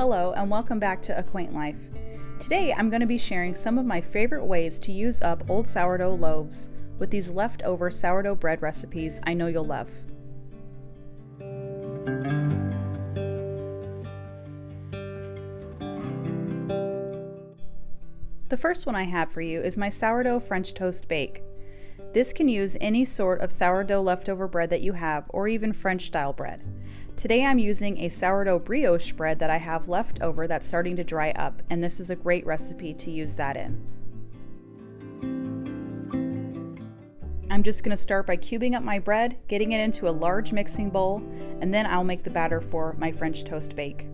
Hello and welcome back to A Quaint Life. Today I'm going to be sharing some of my favorite ways to use up old sourdough loaves with these leftover sourdough bread recipes I know you'll love. The first one I have for you is my sourdough French toast bake. This can use any sort of sourdough leftover bread that you have, or even French style bread. Today I'm using a sourdough brioche bread that I have left over that's starting to dry up, and this is a great recipe to use that in. I'm just going to start by cubing up my bread, getting it into a large mixing bowl, and then I'll make the batter for my French toast bake.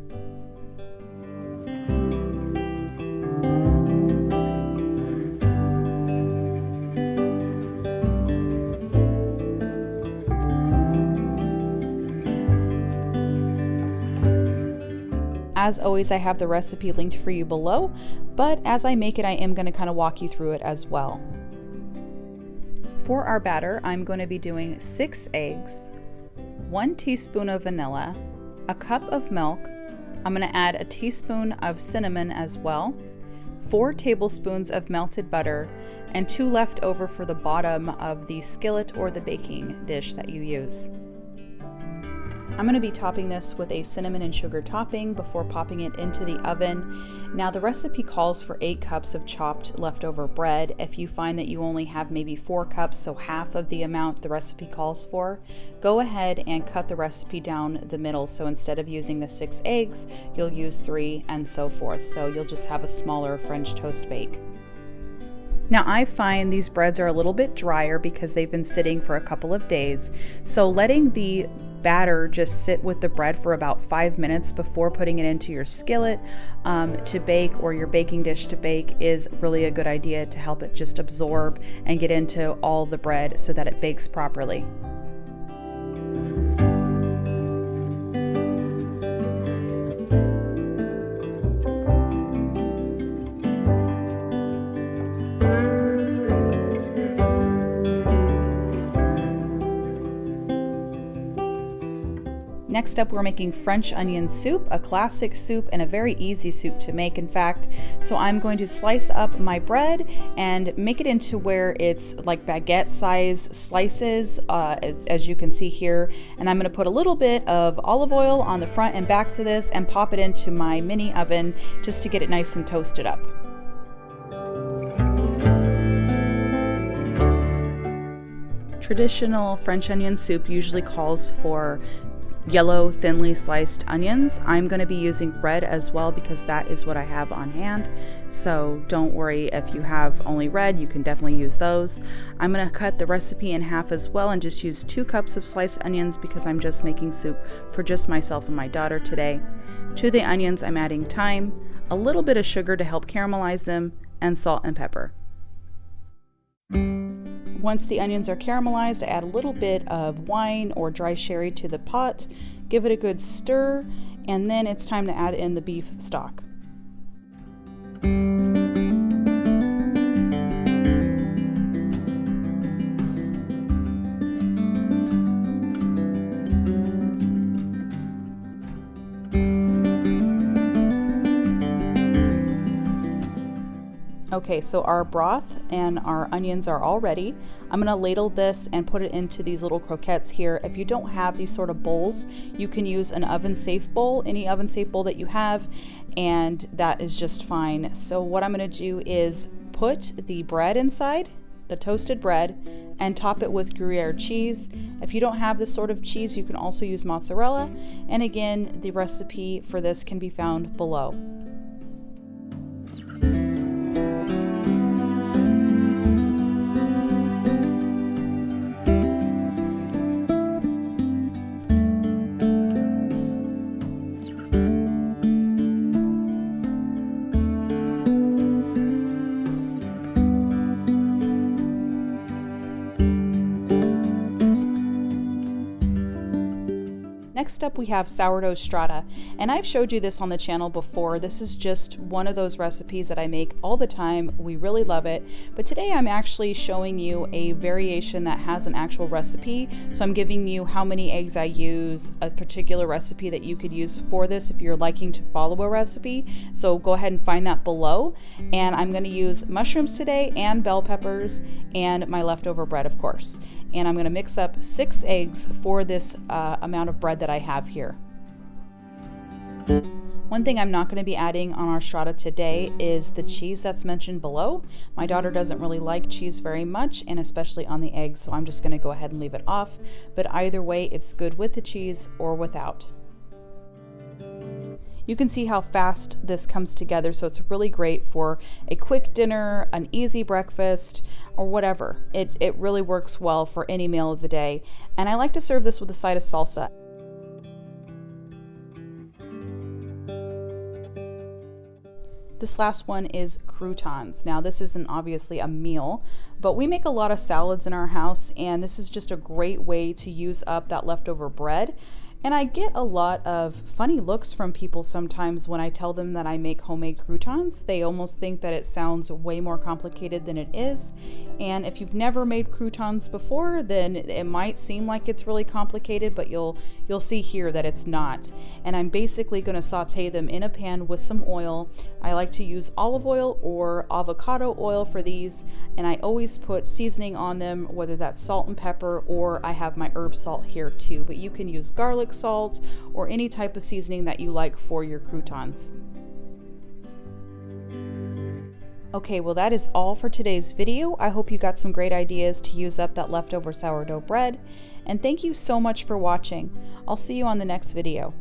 As always, I have the recipe linked for you below, but as I make it, I am going to kind of walk you through it as well. For our batter, I'm going to be doing 6 eggs, 1 teaspoon of vanilla, a cup of milk. I'm going to add a teaspoon of cinnamon as well, 4 tablespoons of melted butter, and 2 left over for the bottom of the skillet or the baking dish that you use. I'm going to be topping this with a cinnamon and sugar topping before popping it into the oven. Now the recipe calls for 8 cups of chopped leftover bread. If you find that you only have maybe 4 cups, so half of the amount the recipe calls for, go ahead and cut the recipe down the middle. So instead of using the 6 eggs, you'll use 3 and so forth. So you'll just have a smaller French toast bake. Now I find these breads are a little bit drier because they've been sitting for a couple of days. So letting the batter just sit with the bread for about 5 minutes before putting it into your skillet to bake, or your baking dish to bake, is really a good idea to help it just absorb and get into all the bread so that it bakes properly. Next up, we're making French onion soup, a classic soup and a very easy soup to make, in fact. So I'm going to slice up my bread and make it into where it's like baguette size slices, as you can see here. And I'm going to put a little bit of olive oil on the front and backs of this and pop it into my mini oven just to get it nice and toasted up. Traditional French onion soup usually calls for yellow, thinly sliced onions. I'm going to be using red as well because that is what I have on hand. So don't worry if you have only red, you can definitely use those. I'm going to cut the recipe in half as well and just use 2 cups of sliced onions because I'm just making soup for just myself and my daughter today. To the onions, I'm adding thyme, a little bit of sugar to help caramelize them, and salt and pepper. Once the onions are caramelized, I add a little bit of wine or dry sherry to the pot, give it a good stir, and then it's time to add in the beef stock. Okay, so our broth and our onions are all ready. I'm gonna ladle this and put it into these little croquettes here. If you don't have these sort of bowls, you can use an oven-safe bowl, any oven-safe bowl that you have, and that is just fine. So what I'm gonna do is put the bread inside, the toasted bread, and top it with Gruyere cheese. If you don't have this sort of cheese, you can also use mozzarella. And again, the recipe for this can be found below. Next next up we have Sourdough Strata, and I've showed you this on the channel before. This is just one of those recipes that I make all the time. We really love it, but today I'm actually showing you a variation that has an actual recipe. So I'm giving you how many eggs I use, a particular recipe that you could use for this if you're liking to follow a recipe. So go ahead and find that below. And I'm going to use mushrooms today and bell peppers and my leftover bread, of course. And I'm going to mix up 6 eggs for this amount of bread that I have here. One thing I'm not going to be adding on our strata today is the cheese that's mentioned below. My daughter doesn't really like cheese very much, and especially on the eggs, so I'm just going to go ahead and leave it off. But either way, it's good with the cheese or without. You can see how fast this comes together, so it's really great for a quick dinner, an easy breakfast, or whatever. It really works well for any meal of the day. And I like to serve this with a side of salsa. This last one is croutons. Now this isn't obviously a meal, but we make a lot of salads in our house, and this is just a great way to use up that leftover bread. And I get a lot of funny looks from people sometimes when I tell them that I make homemade croutons. They almost think that it sounds way more complicated than it is. And if you've never made croutons before, then it might seem like it's really complicated, but you'll see here that it's not. And I'm basically going to saute them in a pan with some oil. I like to use olive oil or avocado oil for these, and I always put seasoning on them, whether that's salt and pepper, or I have my herb salt here too, but you can use garlic salt or any type of seasoning that you like for your croutons. Okay, well that is all for today's video. I hope you got some great ideas to use up that leftover sourdough bread, and thank you so much for watching. I'll see you on the next video.